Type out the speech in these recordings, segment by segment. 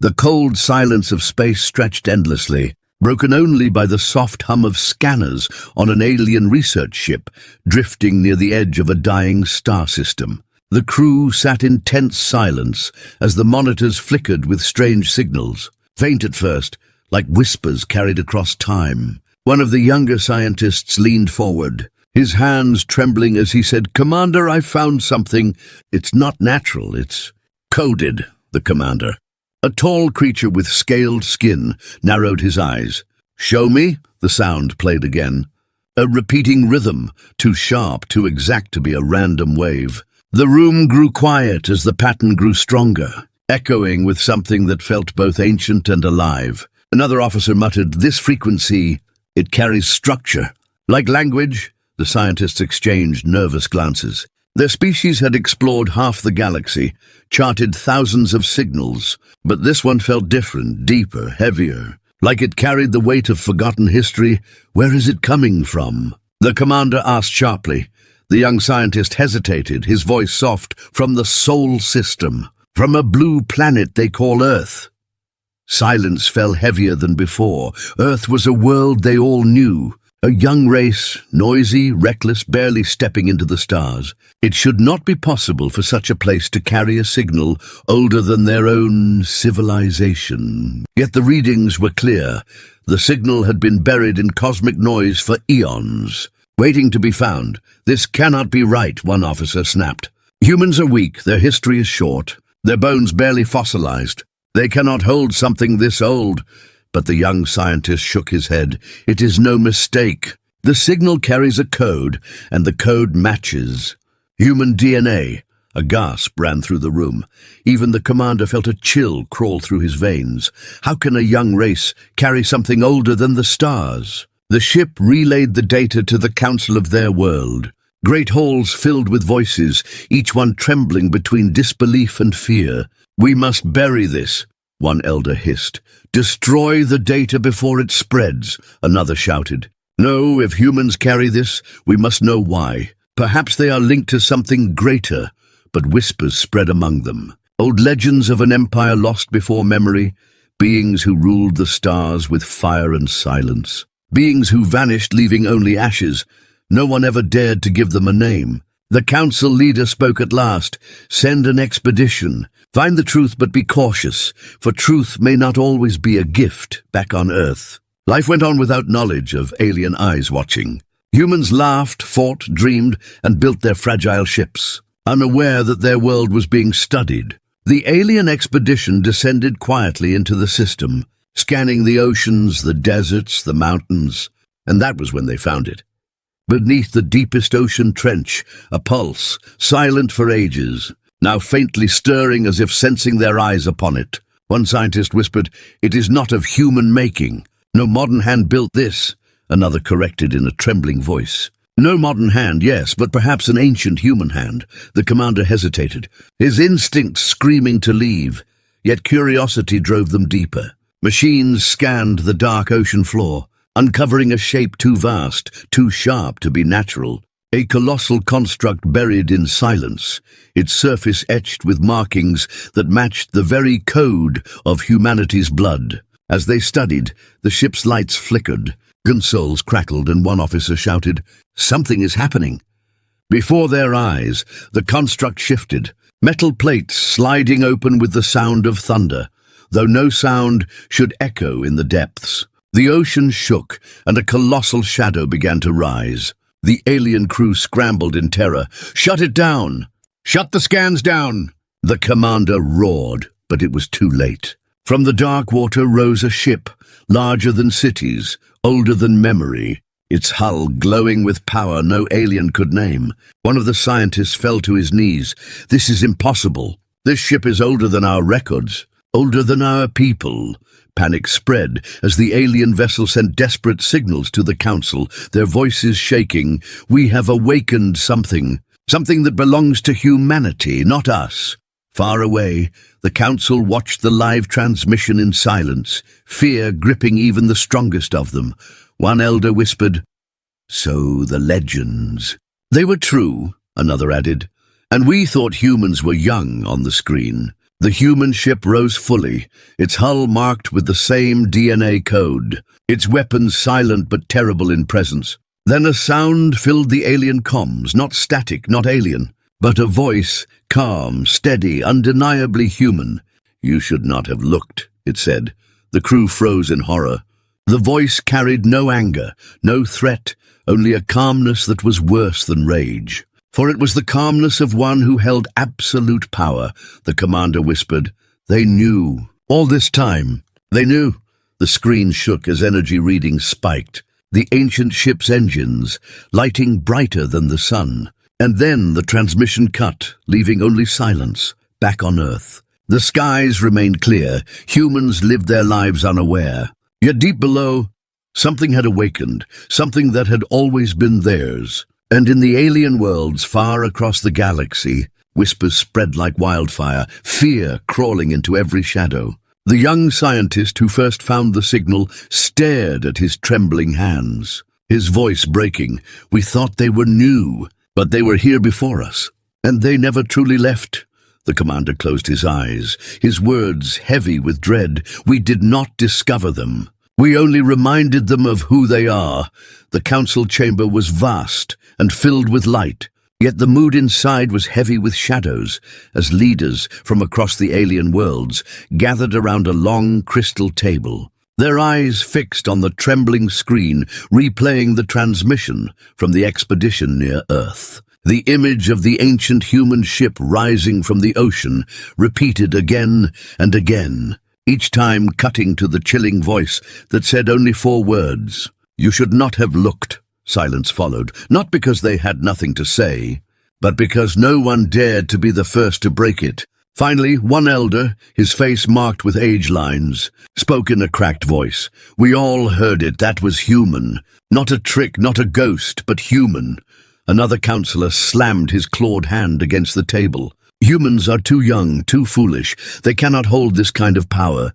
The cold silence of space stretched endlessly, broken only by the soft hum of scanners on an alien research ship drifting near the edge of a dying star system. The crew sat in tense silence as the monitors flickered with strange signals, faint at first, like whispers carried across time. One of the younger scientists leaned forward, his hands trembling as he said, "Commander, I found something. It's not natural, it's coded," the commander. A tall creature with scaled skin narrowed his eyes. "Show me," the sound played again. A repeating rhythm, too sharp, too exact to be a random wave. The room grew quiet as the pattern grew stronger, echoing with something that felt both ancient and alive. Another officer muttered, "This frequency, it carries structure." Like language, the scientists exchanged nervous glances. Their species had explored half the galaxy, charted thousands of signals, but this one felt different, deeper, heavier, like it carried the weight of forgotten history. "Where is it coming from?" the commander asked sharply. The young scientist hesitated, his voice soft. "From the Sol system, from a blue planet they call Earth." Silence fell heavier than before. Earth was a world they all knew. A young race, noisy, reckless, barely stepping into the stars. It should not be possible for such a place to carry a signal older than their own civilization. Yet the readings were clear. The signal had been buried in cosmic noise for eons, waiting to be found. "This cannot be right," one officer snapped. "Humans are weak, their history is short, their bones barely fossilized. They cannot hold something this old." But the young scientist shook his head. "It is no mistake. The signal carries a code, and the code matches. Human DNA." A gasp ran through the room. Even the commander felt a chill crawl through his veins. How can a young race carry something older than the stars? The ship relayed the data to the council of their world. Great halls filled with voices, each one trembling between disbelief and fear. "We must bury this," one elder hissed. "Destroy the data before it spreads," another shouted. "No, if humans carry this, we must know why. Perhaps they are linked to something greater," but whispers spread among them. Old legends of an empire lost before memory, beings who ruled the stars with fire and silence, beings who vanished leaving only ashes. No one ever dared to give them a name. The council leader spoke at last. "Send an expedition. Find the truth, but be cautious, for truth may not always be a gift back on Earth." Life went on without knowledge of alien eyes watching. Humans laughed, fought, dreamed, and built their fragile ships, unaware that their world was being studied. The alien expedition descended quietly into the system, scanning the oceans, the deserts, the mountains, and that was when they found it. Beneath the deepest ocean trench, a pulse, silent for ages, now faintly stirring as if sensing their eyes upon it. One scientist whispered, "It is not of human making. No modern hand built this," another corrected in a trembling voice. "No modern hand, yes, but perhaps an ancient human hand." The commander hesitated, his instincts screaming to leave, yet curiosity drove them deeper. Machines scanned the dark ocean floor, uncovering a shape too vast, too sharp to be natural. A colossal construct buried in silence, its surface etched with markings that matched the very code of humanity's blood. As they studied, the ship's lights flickered, gunsoles crackled, and one officer shouted, "Something is happening." Before their eyes, the construct shifted, metal plates sliding open with the sound of thunder, though no sound should echo in the depths. The ocean shook, and a colossal shadow began to rise. The alien crew scrambled in terror. "Shut it down! Shut the scans down!" the commander roared, but it was too late. From the dark water rose a ship, larger than cities, older than memory, its hull glowing with power no alien could name. One of the scientists fell to his knees. "This is impossible. This ship is older than our records, older than our people." Panic spread as the alien vessel sent desperate signals to the council, their voices shaking. "We have awakened something that belongs to humanity, not us." Far away, the council watched the live transmission in silence, fear gripping even the strongest of them. One elder whispered, "So the legends." "They were true," another added, "and we thought humans were young on the screen. The human ship rose fully, its hull marked with the same DNA code, its weapons silent but terrible in presence. Then a sound filled the alien comms, not static, not alien, but a voice, calm, steady, undeniably human. "You should not have looked," it said. The crew froze in horror. The voice carried no anger, no threat, only a calmness that was worse than rage. For it was the calmness of one who held absolute power, the commander whispered. They knew. All this time, they knew. The screen shook as energy readings spiked, the ancient ship's engines lighting brighter than the sun. And then the transmission cut, leaving only silence, back on Earth. The skies remained clear, humans lived their lives unaware. Yet deep below, something had awakened, something that had always been theirs. And in the alien worlds far across the galaxy, whispers spread like wildfire, fear crawling into every shadow. The young scientist who first found the signal stared at his trembling hands, his voice breaking. "We thought they were new, but they were here before us, and they never truly left." The commander closed his eyes, his words heavy with dread. "We did not discover them. We only reminded them of who they are." The council chamber was vast and filled with light, yet the mood inside was heavy with shadows, as leaders from across the alien worlds gathered around a long crystal table, their eyes fixed on the trembling screen, replaying the transmission from the expedition near Earth. The image of the ancient human ship rising from the ocean, repeated again and again, each time cutting to the chilling voice that said only 4 words. "You should not have looked." Silence followed, not because they had nothing to say, but because no one dared to be the first to break it. Finally, one elder, his face marked with age lines, spoke in a cracked voice. "We all heard it. That was human. Not a trick, not a ghost, but human." Another counselor slammed his clawed hand against the table. "Humans are too young, too foolish. They cannot hold this kind of power.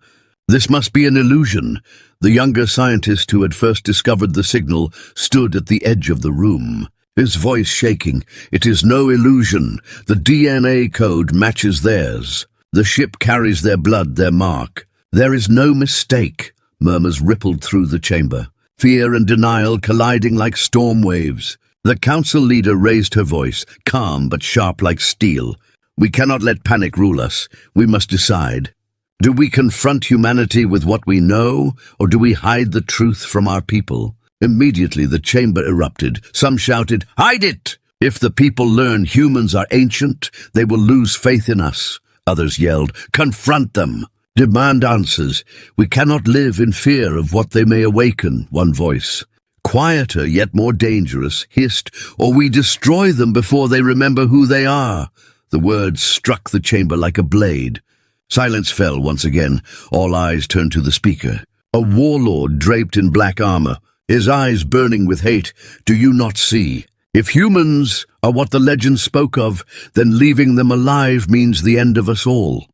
This must be an illusion." The younger scientist who had first discovered the signal stood at the edge of the room, his voice shaking. "It is no illusion. The DNA code matches theirs. The ship carries their blood, their mark. There is no mistake." Murmurs rippled through the chamber, fear and denial colliding like storm waves. The council leader raised her voice, calm but sharp like steel. "We cannot let panic rule us. We must decide. Do we confront humanity with what we know, or do we hide the truth from our people?" Immediately the chamber erupted. Some shouted, "Hide it! If the people learn humans are ancient, they will lose faith in us." Others yelled, "Confront them! Demand answers. We cannot live in fear of what they may awaken." One voice, quieter yet more dangerous, hissed, "Or we destroy them before they remember who they are." The words struck the chamber like a blade. Silence fell once again. All eyes turned to the speaker. A warlord draped in black armor, his eyes burning with hate. "Do you not see? If humans are what the legend spoke of, then leaving them alive means the end of us all."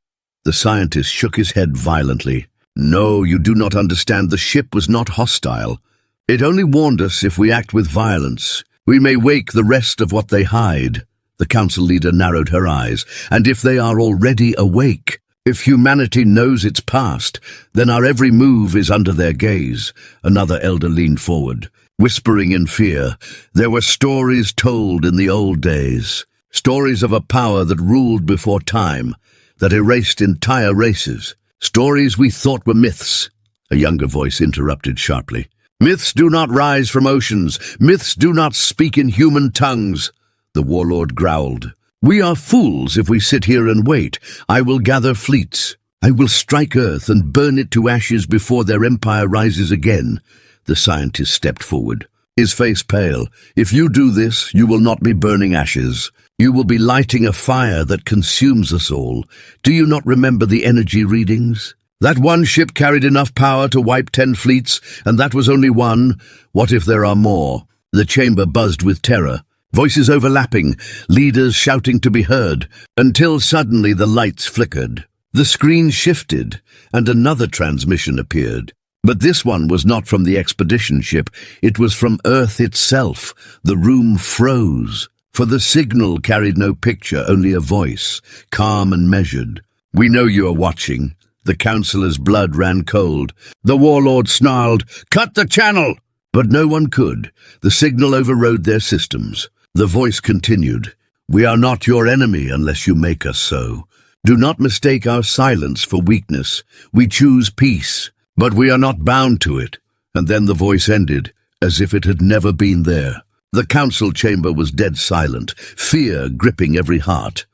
The scientist shook his head violently. "No, you do not understand. The ship was not hostile. It only warned us if we act with violence, we may wake the rest of what they hide." The council leader narrowed her eyes. "And if they are already awake, if humanity knows its past, then our every move is under their gaze." Another elder leaned forward, whispering in fear. "There were stories told in the old days, stories of a power that ruled before time, that erased entire races, stories we thought were myths." A younger voice interrupted sharply. "Myths do not rise from oceans. Myths do not speak in human tongues." The warlord growled. "We are fools if we sit here and wait. I will gather fleets. I will strike Earth and burn it to ashes before their empire rises again." The scientist stepped forward, his face pale. "If you do this, you will not be burning ashes. You will be lighting a fire that consumes us all. Do you not remember the energy readings? That one ship carried enough power to wipe 10 fleets, and that was only one. What if there are more?" The chamber buzzed with terror. Voices overlapping, leaders shouting to be heard, until suddenly the lights flickered. The screen shifted, and another transmission appeared. But this one was not from the expedition ship. It was from Earth itself. The room froze, for the signal carried no picture, only a voice, calm and measured. We know you are watching." The councillor's blood ran cold. The warlord snarled, "Cut the channel!" But no one could. The signal overrode their systems. The voice continued, "We are not your enemy unless you make us so. Do not mistake our silence for weakness. We choose peace, but we are not bound to it." And then the voice ended, as if it had never been there. The council chamber was dead silent, fear gripping every heart.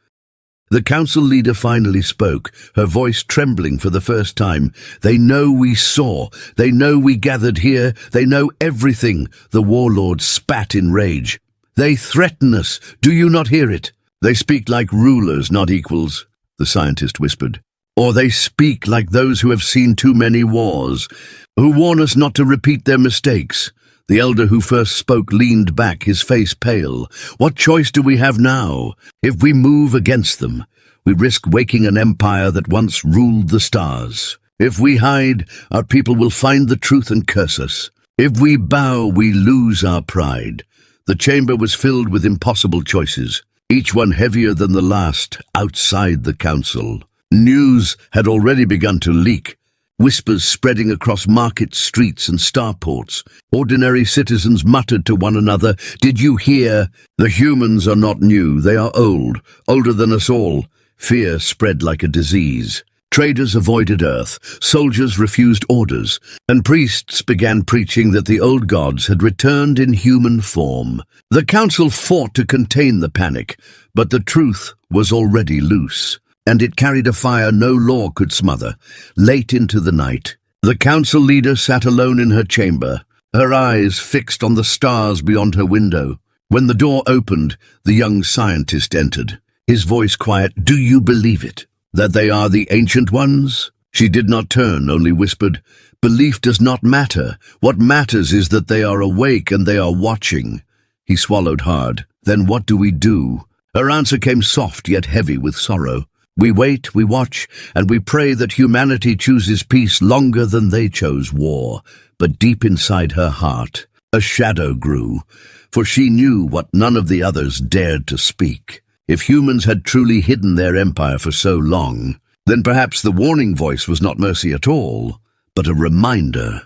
The council leader finally spoke, her voice trembling for the first time. "They know we saw. They know we gathered here. They know everything." The warlord spat in rage. "They threaten us. Do you not hear it? They speak like rulers, not equals," the scientist whispered. "Or they speak like those who have seen too many wars, who warn us not to repeat their mistakes." The elder who first spoke leaned back, his face pale. "What choice do we have now? If we move against them, we risk waking an empire that once ruled the stars. If we hide, our people will find the truth and curse us. If we bow, we lose our pride." The chamber was filled with impossible choices, each one heavier than the last, outside the council. News had already begun to leak. Whispers spreading across market streets and starports. Ordinary citizens muttered to one another, "Did you hear? The humans are not new. They are old, older than us all." Fear spread like a disease. Traders avoided Earth, soldiers refused orders, and priests began preaching that the old gods had returned in human form. The council fought to contain the panic, but the truth was already loose, and it carried a fire no law could smother. Late into the night, the council leader sat alone in her chamber, her eyes fixed on the stars beyond her window. When the door opened, the young scientist entered, his voice quiet. "Do you believe it? That they are the ancient ones?" She did not turn, only whispered, "Belief does not matter. What matters is that they are awake and they are watching." He swallowed hard. "Then what do we do?" Her answer came soft yet heavy with sorrow. "We wait, we watch, and we pray that humanity chooses peace longer than they chose war." But deep inside her heart, a shadow grew, for she knew what none of the others dared to speak. If humans had truly hidden their empire for so long, then perhaps the warning voice was not mercy at all, but a reminder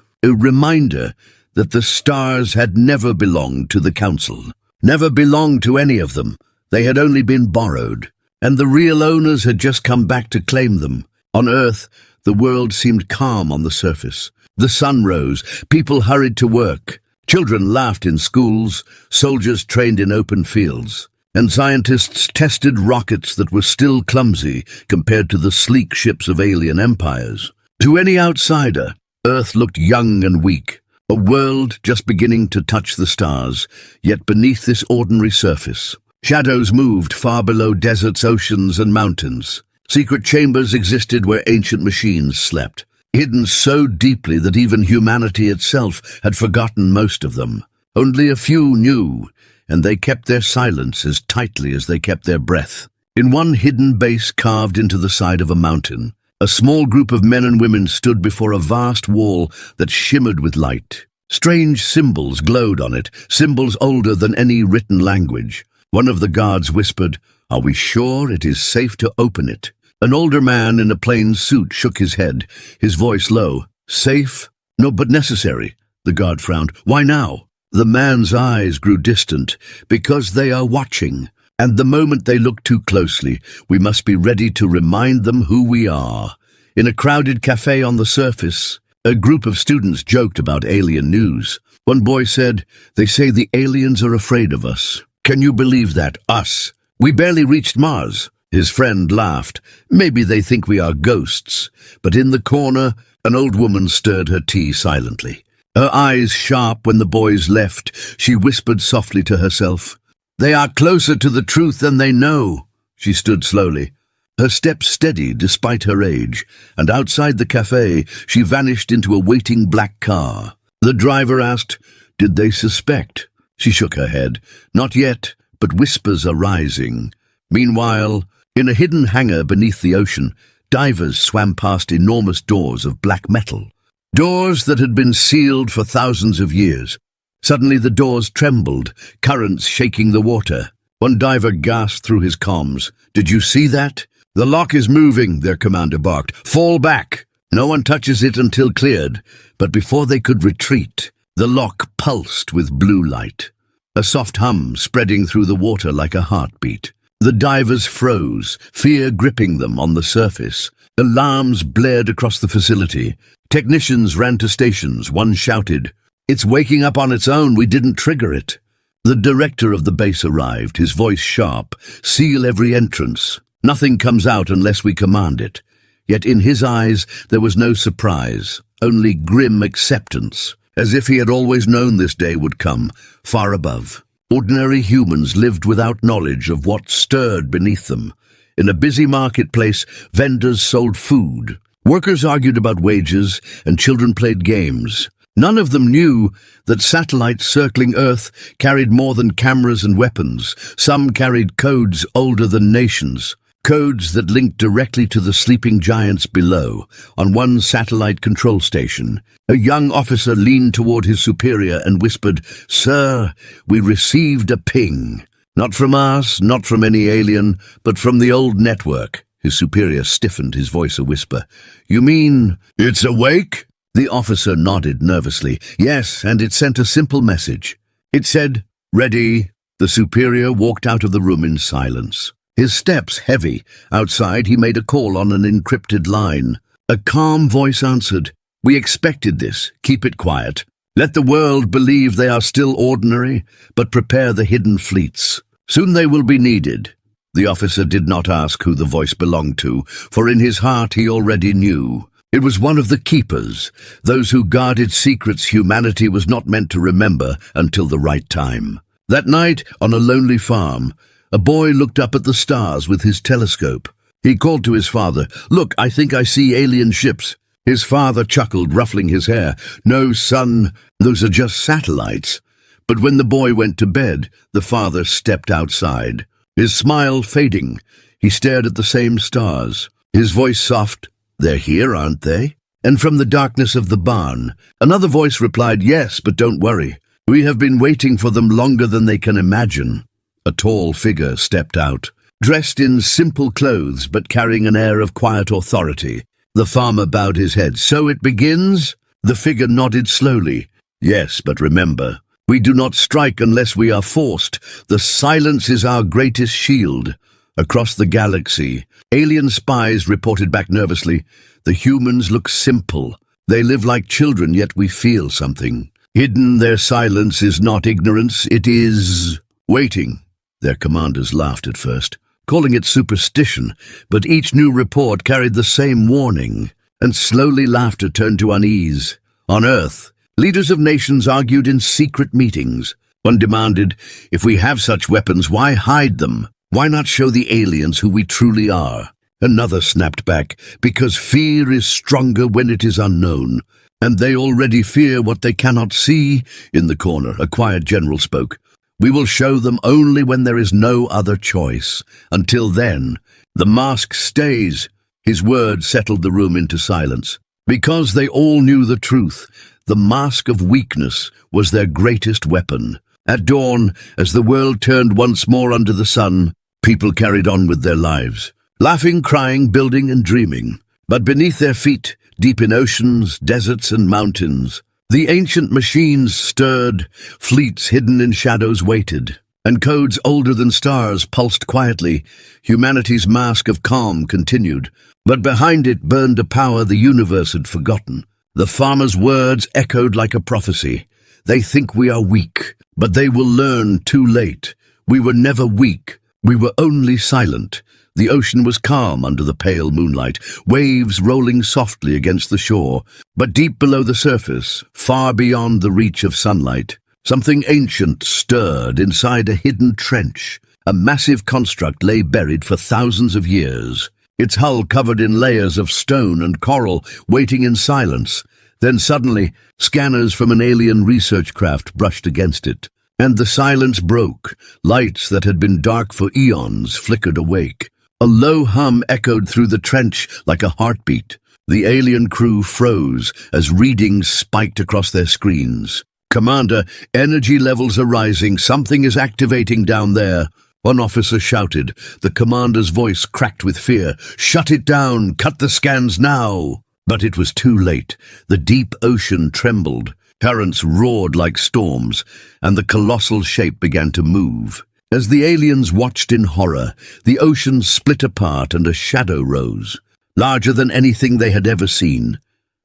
that the stars had never belonged to the council, never belonged to any of them. They had only been borrowed, and the real owners had just come back to claim them. On Earth, the world seemed calm on the surface. The sun rose, people hurried to work, children laughed in schools, soldiers trained in open fields, and scientists tested rockets that were still clumsy compared to the sleek ships of alien empires. To any outsider, Earth looked young and weak, a world just beginning to touch the stars, yet beneath this ordinary surface, shadows moved far below deserts, oceans, and mountains. Secret chambers existed where ancient machines slept, hidden so deeply that even humanity itself had forgotten most of them. Only a few knew, and they kept their silence as tightly as they kept their breath. In one hidden base carved into the side of a mountain, a small group of men and women stood before a vast wall that shimmered with light. Strange symbols glowed on it, symbols older than any written language. One of the guards whispered, "Are we sure it is safe to open it?" An older man in a plain suit shook his head, his voice low. "Safe? No, but necessary." The guard frowned. "Why now?" The man's eyes grew distant. "Because they are watching, and the moment they look too closely, we must be ready to remind them who we are." In a crowded cafe on the surface, a group of students joked about alien news. One boy said, "They say the aliens are afraid of us." "Can you believe that? Us? We barely reached Mars." His friend laughed. "Maybe they think we are ghosts." But in the corner, an old woman stirred her tea silently. Her eyes sharp when the boys left, she whispered softly to herself, "They are closer to the truth than they know." She stood slowly, her steps steady despite her age, and outside the cafe she vanished into a waiting black car. The driver asked, "Did they suspect?" She shook her head. "Not yet, but whispers are rising." Meanwhile, in a hidden hangar beneath the ocean, divers swam past enormous doors of black metal. Doors that had been sealed for thousands of years. Suddenly the doors trembled, currents shaking the water. One diver gasped through his comms, "Did you see that?" "The lock is moving," their commander barked. "Fall back." No one touches it until cleared, but before they could retreat, the lock pulsed with blue light, a soft hum spreading through the water like a heartbeat. The divers froze, fear gripping them on the surface. Alarms blared across the facility. Technicians ran to stations. One shouted, "It's waking up on its own, we didn't trigger it." The director of the base arrived, his voice sharp. "Seal every entrance. Nothing comes out unless we command it." Yet in his eyes there was no surprise, only grim acceptance, as if he had always known this day would come, far above. Ordinary humans lived without knowledge of what stirred beneath them. In a busy marketplace, vendors sold food. Workers argued about wages, and children played games. None of them knew that satellites circling Earth carried more than cameras and weapons. Some carried codes older than nations. Codes that linked directly to the sleeping giants below. On one satellite control station, a young officer leaned toward his superior and whispered, "Sir, we received a ping. Not from us, not from any alien, but from the old network." His superior stiffened, his voice a whisper. "You mean it's awake?" The officer nodded nervously. "Yes, and it sent a simple message. It said, 'Ready.'" The superior walked out of the room in silence. His steps heavy. Outside, he made a call on an encrypted line. A calm voice answered, "We expected this. Keep it quiet. Let the world believe they are still ordinary, but prepare the hidden fleets. Soon they will be needed." The officer did not ask who the voice belonged to, for in his heart he already knew. It was one of the keepers, those who guarded secrets humanity was not meant to remember until the right time. That night, on a lonely farm, a boy looked up at the stars with his telescope. He called to his father, "Look, I think I see alien ships." His father chuckled, ruffling his hair. "No, son, those are just satellites." But when the boy went to bed, the father stepped outside. His smile fading, he stared at the same stars. His voice soft, "They're here, aren't they?" And from the darkness of the barn, another voice replied, "Yes, but don't worry. We have been waiting for them longer than they can imagine." A tall figure stepped out, dressed in simple clothes but carrying an air of quiet authority. The farmer bowed his head. "So it begins?" The figure nodded slowly. "Yes, but remember, we do not strike unless we are forced. The silence is our greatest shield." Across the galaxy, alien spies reported back nervously. "The humans look simple. They live like children, yet we feel something. Hidden their silence is not ignorance, it is waiting." Their commanders laughed at first, calling it superstition, but each new report carried the same warning, and slowly laughter turned to unease. On Earth, leaders of nations argued in secret meetings. One demanded, "If we have such weapons, why hide them? Why not show the aliens who we truly are?" Another snapped back, "Because fear is stronger when it is unknown, and they already fear what they cannot see." In the corner, a quiet general spoke. "We will show them only when there is no other choice. Until then, the mask stays." His words settled the room into silence. Because they all knew the truth, the mask of weakness was their greatest weapon. At dawn, as the world turned once more under the sun, people carried on with their lives, laughing, crying, building and dreaming. But beneath their feet, deep in oceans, deserts and mountains, the ancient machines stirred, fleets hidden in shadows waited, and codes older than stars pulsed quietly. Humanity's mask of calm continued, but behind it burned a power the universe had forgotten. The farmer's words echoed like a prophecy. "They think we are weak, but they will learn too late. We were never weak, we were only silent." The ocean was calm under the pale moonlight, waves rolling softly against the shore. But deep below the surface, far beyond the reach of sunlight, something ancient stirred inside a hidden trench. A massive construct lay buried for thousands of years, its hull covered in layers of stone and coral, waiting in silence. Then suddenly, scanners from an alien research craft brushed against it, and the silence broke. Lights that had been dark for eons flickered awake. A low hum echoed through the trench like a heartbeat. The alien crew froze as readings spiked across their screens. "Commander, energy levels are rising. Something is activating down there." One officer shouted. The commander's voice cracked with fear. "Shut it down! Cut the scans now!" But it was too late. The deep ocean trembled. Currents roared like storms, and the colossal shape began to move. As the aliens watched in horror, the ocean split apart and a shadow rose, larger than anything they had ever seen.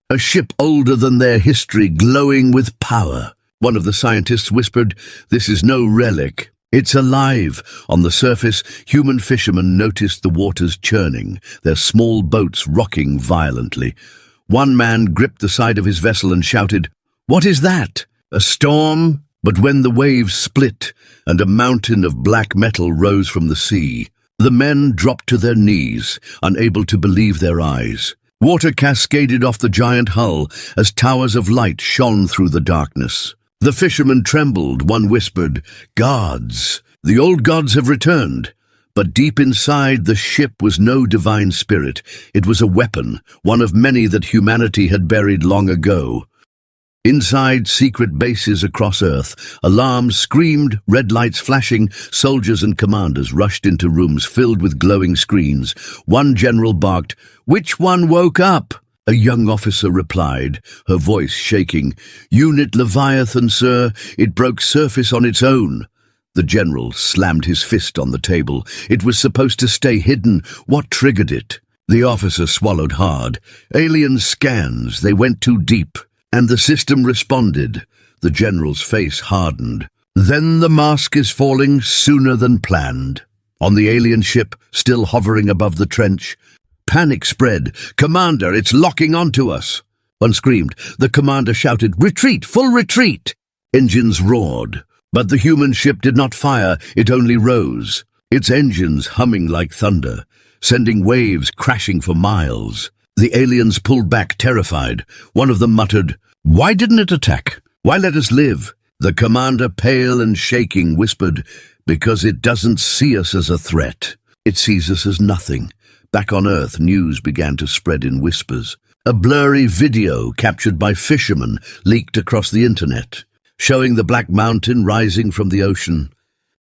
A ship older than their history, glowing with power. One of the scientists whispered, "This is no relic. It's alive." On the surface, human fishermen noticed the waters churning, their small boats rocking violently. One man gripped the side of his vessel and shouted, "What is that? A storm?" But when the waves split and a mountain of black metal rose from the sea, the men dropped to their knees, unable to believe their eyes. Water cascaded off the giant hull as towers of light shone through the darkness. The fishermen trembled. One whispered, "Gods! The old gods have returned." But deep inside, the ship was no divine spirit. It was a weapon, one of many that humanity had buried long ago. Inside secret bases across Earth, alarms screamed, red lights flashing, soldiers and commanders rushed into rooms filled with glowing screens. One general barked, "Which one woke up?" A young officer replied, her voice shaking, "Unit Leviathan, sir. It broke surface on its own." The general slammed his fist on the table. It was supposed to stay hidden. What triggered it? The officer swallowed hard. Alien scans. They went too deep. And the system responded. The general's face hardened. Then the mask is falling sooner than planned. On the alien ship, still hovering above the trench, panic spread. "Commander, it's locking onto us!" One screamed. The commander shouted, "Retreat! Full retreat!" Engines roared. But the human ship did not fire, it only rose, its engines humming like thunder, sending waves crashing for miles. The aliens pulled back, terrified. One of them muttered, "Why didn't it attack? Why let us live?" The commander, pale and shaking, whispered, "Because it doesn't see us as a threat. It sees us as nothing." Back on Earth, news began to spread in whispers. A blurry video captured by fishermen leaked across the internet, showing the Black Mountain rising from the ocean.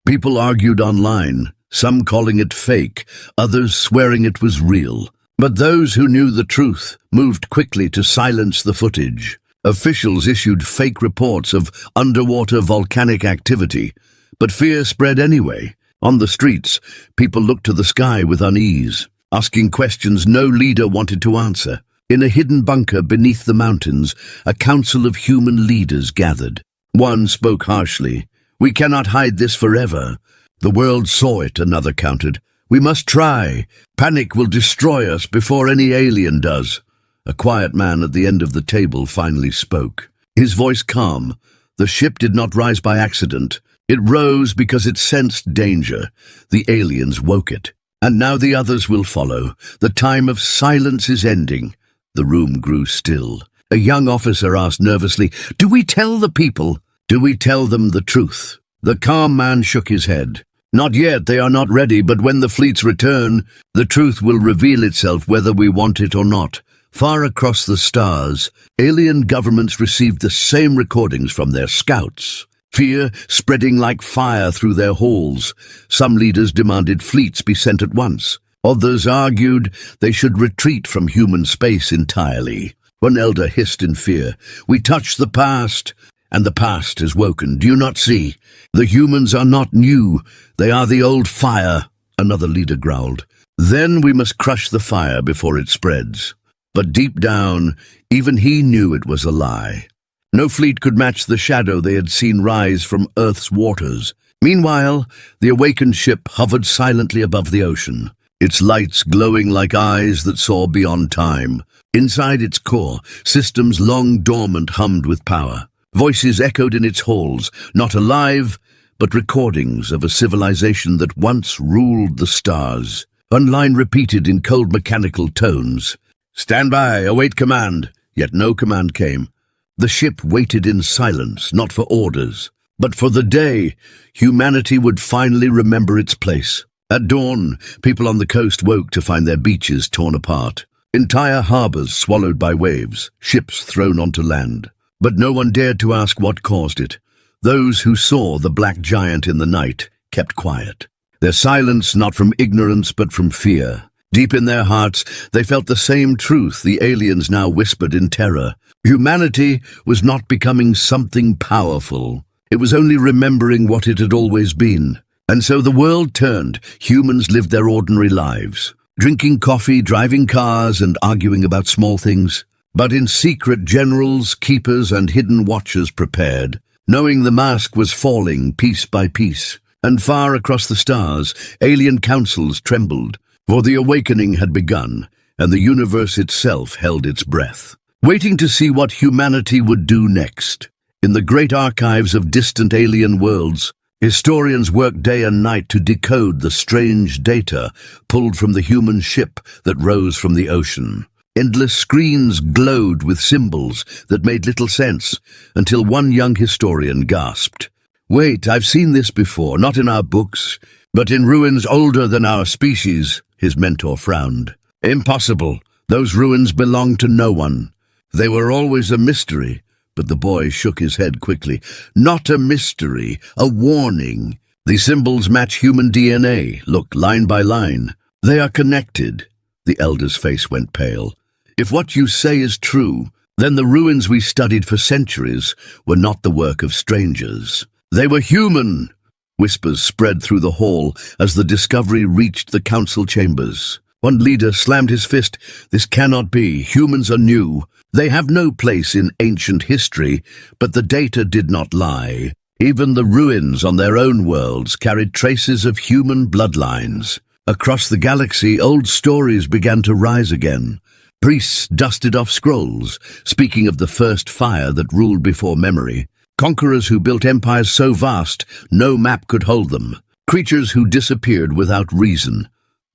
People argued online, some calling it fake, others swearing it was real. But those who knew the truth moved quickly to silence the footage. Officials issued fake reports of underwater volcanic activity, but fear spread anyway. On the streets, people looked to the sky with unease, asking questions no leader wanted to answer. In a hidden bunker beneath the mountains, a council of human leaders gathered. One spoke harshly, "We cannot hide this forever." "The world saw it," another countered. "We must try. Panic will destroy us before any alien does." A quiet man at the end of the table finally spoke, his voice calm. The ship did not rise by accident. It rose because it sensed danger. The aliens woke it. And now the others will follow. The time of silence is ending. The room grew still. A young officer asked nervously, "Do we tell the people? Do we tell them the truth?" The calm man shook his head. "Not yet, they are not ready, but when the fleets return, the truth will reveal itself whether we want it or not." Far across the stars, alien governments received the same recordings from their scouts. Fear spreading like fire through their halls. Some leaders demanded fleets be sent at once. Others argued they should retreat from human space entirely. One elder hissed in fear, "We touch the past, and the past is woken. Do you not see? The humans are not new. They are the old fire," another leader growled. "Then we must crush the fire before it spreads." But deep down, even he knew it was a lie. No fleet could match the shadow they had seen rise from Earth's waters. Meanwhile, the awakened ship hovered silently above the ocean, its lights glowing like eyes that saw beyond time. Inside its core, systems long dormant hummed with power. Voices echoed in its halls, not alive, but recordings of a civilization that once ruled the stars. One line repeated in cold mechanical tones, "Stand by, await command." Yet no command came. The ship waited in silence, not for orders, but for the day humanity would finally remember its place. At dawn, people on the coast woke to find their beaches torn apart. Entire harbors swallowed by waves, ships thrown onto land. But no one dared to ask what caused it. Those who saw the black giant in the night kept quiet. Their silence not from ignorance but from fear. Deep in their hearts, they felt the same truth the aliens now whispered in terror. Humanity was not becoming something powerful. It was only remembering what it had always been. And so the world turned. Humans lived their ordinary lives, drinking coffee, driving cars, and arguing about small things. But in secret, generals, keepers, and hidden watchers prepared, knowing the mask was falling piece by piece. And far across the stars, alien councils trembled, for the awakening had begun, and the universe itself held its breath, waiting to see what humanity would do next. In the great archives of distant alien worlds, historians worked day and night to decode the strange data pulled from the human ship that rose from the ocean. Endless screens glowed with symbols that made little sense, until one young historian gasped, "Wait, I've seen this before, not in our books, but in ruins older than our species." His mentor frowned. "Impossible. Those ruins belonged to no one. They were always a mystery." But the boy shook his head quickly. "Not a mystery, a warning. The symbols match human DNA. Look, line by line. They are connected." The elder's face went pale. "If what you say is true, then the ruins we studied for centuries were not the work of strangers. They were human." Whispers spread through the hall as the discovery reached the council chambers. One leader slammed his fist. "This cannot be. Humans are new. They have no place in ancient history." But the data did not lie. Even the ruins on their own worlds carried traces of human bloodlines. Across the galaxy, old stories began to rise again. Priests dusted off scrolls, speaking of the first fire that ruled before memory. Conquerors who built empires so vast, no map could hold them. Creatures who disappeared without reason,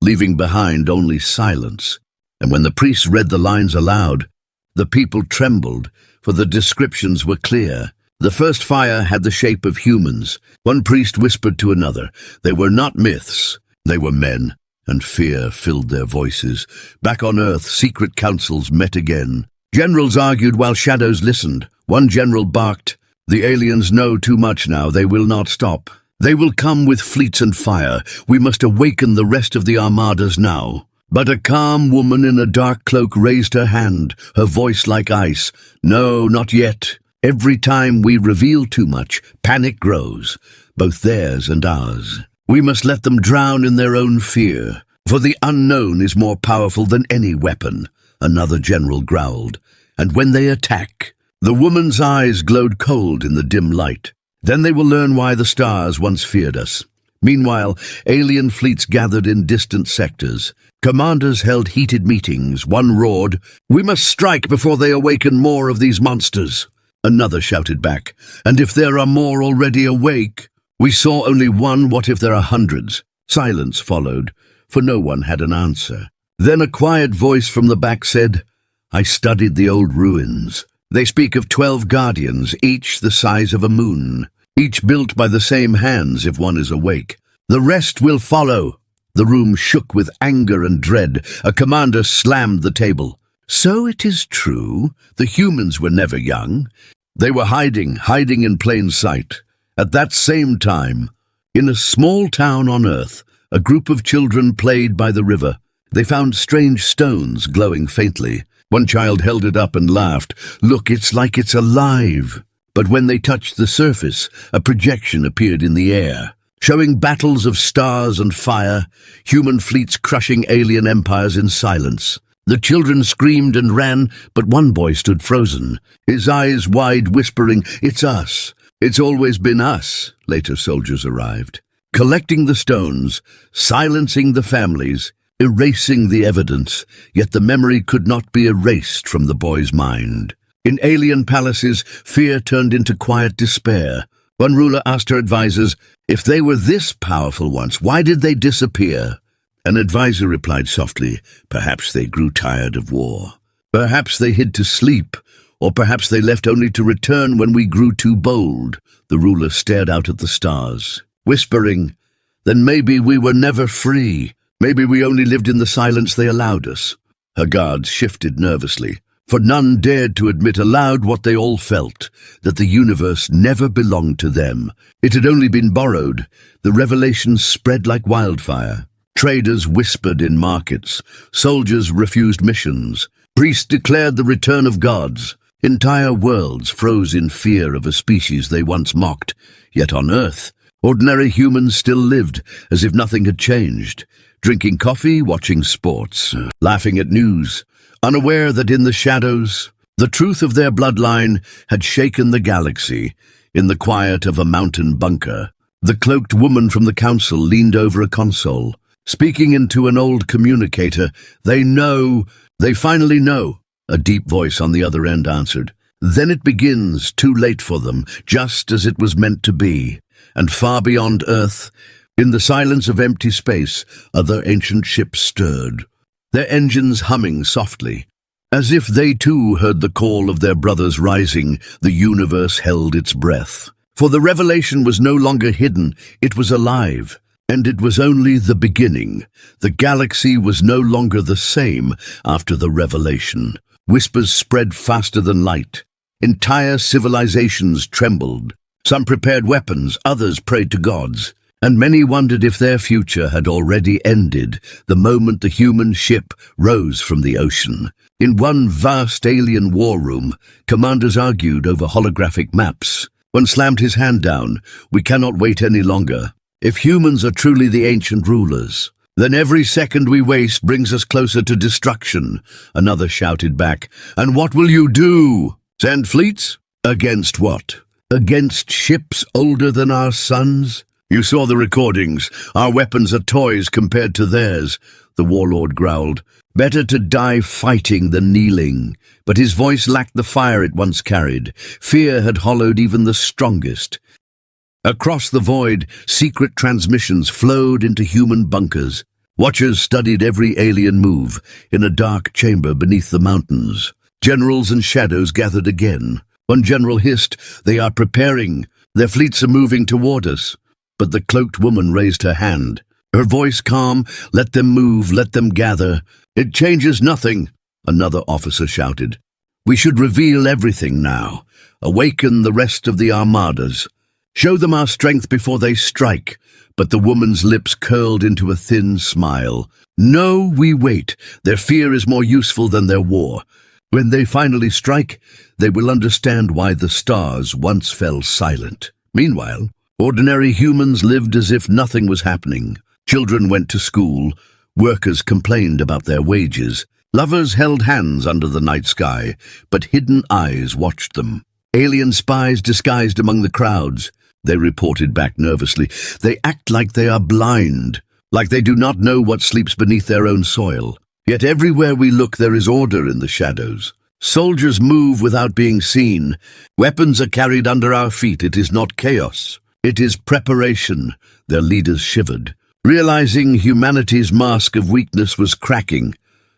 leaving behind only silence. And when the priests read the lines aloud, the people trembled, for the descriptions were clear. The first fire had the shape of humans. One priest whispered to another. They were not myths, they were men, and fear filled their voices. Back on Earth, secret councils met again. Generals argued while shadows listened. One general barked, "The aliens know too much now. They will not stop. They will come with fleets and fire. We must awaken the rest of the armadas now." But a calm woman in a dark cloak raised her hand, her voice like ice. "No, not yet. Every time we reveal too much, panic grows, both theirs and ours. We must let them drown in their own fear, for the unknown is more powerful than any weapon," another general growled. "And when they attack..." The woman's eyes glowed cold in the dim light. "Then they will learn why the stars once feared us." Meanwhile, alien fleets gathered in distant sectors. Commanders held heated meetings. One roared, "We must strike before they awaken more of these monsters." Another shouted back, "And if there are more already awake?" "We saw only one. What if there are hundreds?" Silence followed, for no one had an answer. Then a quiet voice from the back said, "I studied the old ruins. They speak of 12 guardians, each the size of a moon, each built by the same hands if one is awake. The rest will follow." The room shook with anger and dread. A commander slammed the table. "So it is true. The humans were never young. They were hiding in plain sight." At that same time, in a small town on Earth, a group of children played by the river. They found strange stones glowing faintly. One child held it up and laughed. "Look, it's like it's alive." But when they touched the surface, a projection appeared in the air, showing battles of stars and fire, human fleets crushing alien empires in silence. The children screamed and ran, but one boy stood frozen, his eyes wide, whispering, "It's us. It's always been us." Later soldiers arrived, collecting the stones, silencing the families, erasing the evidence, yet the memory could not be erased from the boy's mind. In alien palaces, fear turned into quiet despair. One ruler asked her advisors, "If they were this powerful once, why did they disappear?" An advisor replied softly, "Perhaps they grew tired of war. Perhaps they hid to sleep, or perhaps they left only to return when we grew too bold." The ruler stared out at the stars, whispering, "Then maybe we were never free. Maybe we only lived in the silence they allowed us." Her guards shifted nervously. for none dared to admit aloud what they all felt, that the universe never belonged to them. It had only been borrowed. The revelation spread like wildfire. Traders whispered in markets. Soldiers refused missions. Priests declared the return of gods. Entire worlds froze in fear of a species they once mocked. Yet on Earth, ordinary humans still lived as if nothing had changed, drinking coffee, watching sports, laughing at news, unaware that in the shadows, the truth of their bloodline had shaken the galaxy. In the quiet of a mountain bunker, the cloaked woman from the council leaned over a console, speaking into an old communicator. They finally know, a deep voice on the other end answered. Then it begins, too late for them, just as it was meant to be. And far beyond Earth, in the silence of empty space, other ancient ships stirred, their engines humming softly. As if they too heard the call of their brothers rising, the universe held its breath. For the revelation was no longer hidden, it was alive. And it was only the beginning. The galaxy was no longer the same after the revelation. Whispers spread faster than light. Entire civilizations trembled. Some prepared weapons, others prayed to gods. And many wondered if their future had already ended the moment the human ship rose from the ocean. In one vast alien war room, commanders argued over holographic maps. One slammed his hand down. We cannot wait any longer. If humans are truly the ancient rulers, then every second we waste brings us closer to destruction. Another shouted back. And what will you do? Send fleets? Against what? Against ships older than our suns? You saw the recordings. Our weapons are toys compared to theirs, the warlord growled. Better to die fighting than kneeling. But his voice lacked the fire it once carried. Fear had hollowed even the strongest. Across the void, secret transmissions flowed into human bunkers. Watchers studied every alien move in a dark chamber beneath the mountains. Generals and shadows gathered again. One general hissed, "They are preparing. Their fleets are moving toward us." But the cloaked woman raised her hand. Her voice calm, "Let them move, let them gather. It changes nothing," another officer shouted. "We should reveal everything now. Awaken the rest of the armadas. Show them our strength before they strike." But the woman's lips curled into a thin smile. "No, we wait. Their fear is more useful than their war. When they finally strike, they will understand why the stars once fell silent." Meanwhile, ordinary humans lived as if nothing was happening. Children went to school. Workers complained about their wages. Lovers held hands under the night sky, but hidden eyes watched them. Alien spies disguised among the crowds. They reported back nervously. They act like they are blind, like they do not know what sleeps beneath their own soil. Yet everywhere we look there is order in the shadows. Soldiers move without being seen. Weapons are carried under our feet. It is not chaos. It is preparation. Their leaders shivered, realizing humanity's mask of weakness was cracking,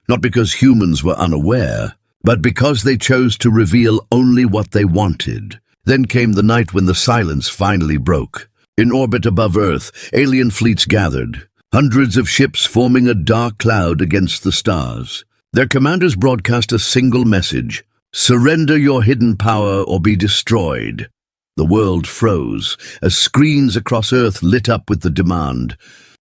not because humans were unaware, but because they chose to reveal only what they wanted. Then came the night when the silence finally broke. In orbit above Earth, alien fleets gathered, hundreds of ships forming a dark cloud against the stars. Their commanders broadcast a single message: "Surrender your hidden power or be destroyed." The world froze as screens across Earth lit up with the demand.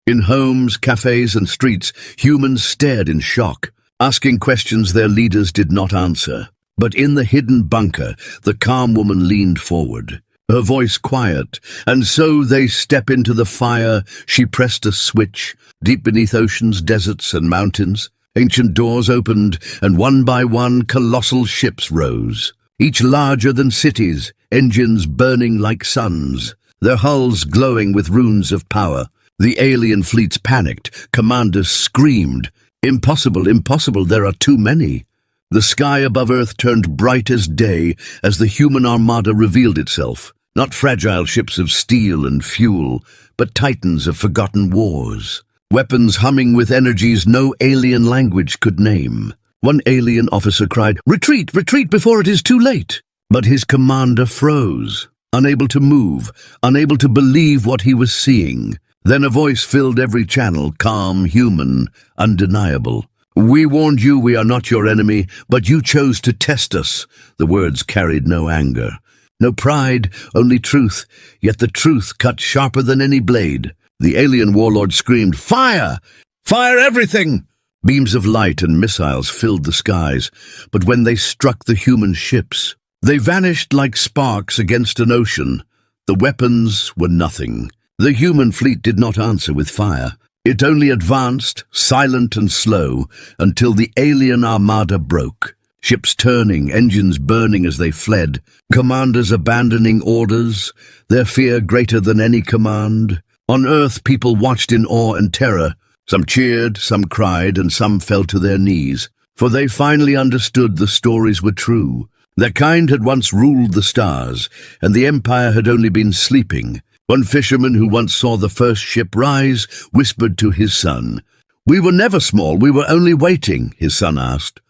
In homes, cafes, and streets, humans stared in shock, asking questions their leaders did not answer. But in the hidden bunker, the calm woman leaned forward, her voice quiet. "And so they step into the fire." She pressed a switch. Deep beneath oceans, deserts, and mountains, ancient doors opened, and one by one, colossal ships rose, each larger than cities, engines burning like suns, their hulls glowing with runes of power. The alien fleets panicked. Commanders screamed, "Impossible, impossible, there are too many." The sky above Earth turned bright as day as the human armada revealed itself. Not fragile ships of steel and fuel, but titans of forgotten wars. Weapons humming with energies no alien language could name. One alien officer cried, "Retreat, retreat before it is too late!" But his commander froze, unable to move, unable to believe what he was seeing. Then a voice filled every channel, calm, human, undeniable. "We warned you we are not your enemy, but you chose to test us." The words carried no anger, no pride, only truth, yet the truth cut sharper than any blade. The alien warlord screamed, "Fire! Fire everything!" Beams of light and missiles filled the skies, but when they struck the human ships, they vanished like sparks against an ocean. The weapons were nothing. The human fleet did not answer with fire. It only advanced, silent and slow, until the alien armada broke. Ships turning, engines burning as they fled, commanders abandoning orders, their fear greater than any command. On Earth, people watched in awe and terror. Some cheered, some cried, and some fell to their knees, for they finally understood the stories were true. Their kind had once ruled the stars, and the Empire had only been sleeping. One fisherman who once saw the first ship rise whispered to his son, "We were never small, we were only waiting," his son asked.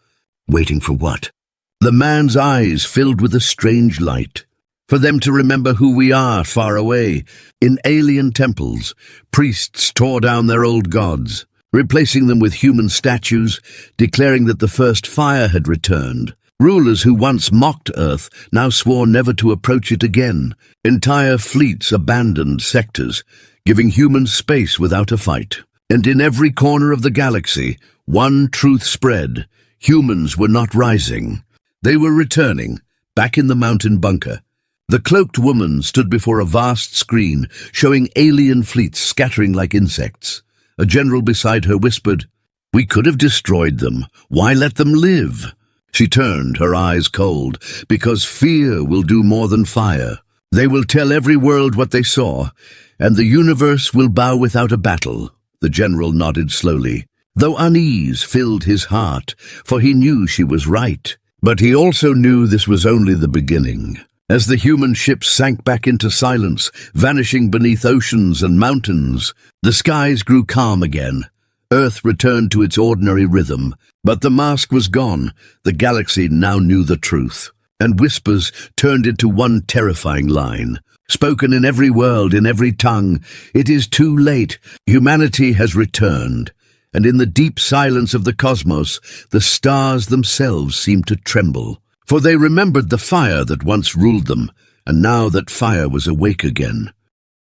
"Waiting for what?" The man's eyes filled with a strange light. "For them to remember who we are far away." In alien temples, priests tore down their old gods, replacing them with human statues, declaring that the first fire had returned. Rulers who once mocked Earth now swore never to approach it again. Entire fleets abandoned sectors, giving humans space without a fight. And in every corner of the galaxy, one truth spread: humans were not rising. They were returning, back in the mountain bunker. The cloaked woman stood before a vast screen, showing alien fleets scattering like insects. A general beside her whispered, "We could have destroyed them. Why let them live?" She turned, her eyes cold, because fear will do more than fire. They will tell every world what they saw, and the universe will bow without a battle. The general nodded slowly, though unease filled his heart, for he knew she was right. But he also knew this was only the beginning. As the human ships sank back into silence, vanishing beneath oceans and mountains, the skies grew calm again. Earth returned to its ordinary rhythm, but the mask was gone. The galaxy now knew the truth, and whispers turned into one terrifying line, spoken in every world, in every tongue. "It is too late. Humanity has returned." And in the deep silence of the cosmos, the stars themselves seemed to tremble, for they remembered the fire that once ruled them, and now that fire was awake again.